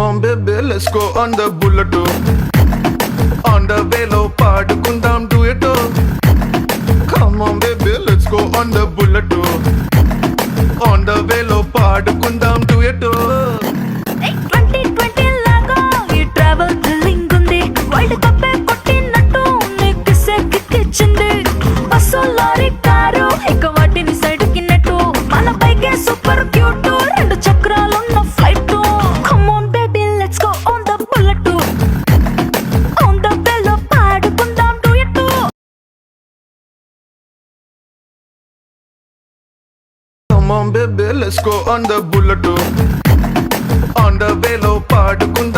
on baby, let's go on the bullet. On the way low paadukundam duet. Come on baby, let's go on the bullet. On the way low paadukundam duet. 2020 laga ee travel thrilling undi world cup కొట్టినట్టు నీకు సెక్కిచ్చింది bus lorry car ఇక వాటిని side కిన్నట్టు మన బైకే super cute రెండు చక్రాలున్న flight come on baby let's go on the bullet on the బెల్లో పాడుకుందాం duet Come on baby, let's go on the bullet. On the way low paadukundam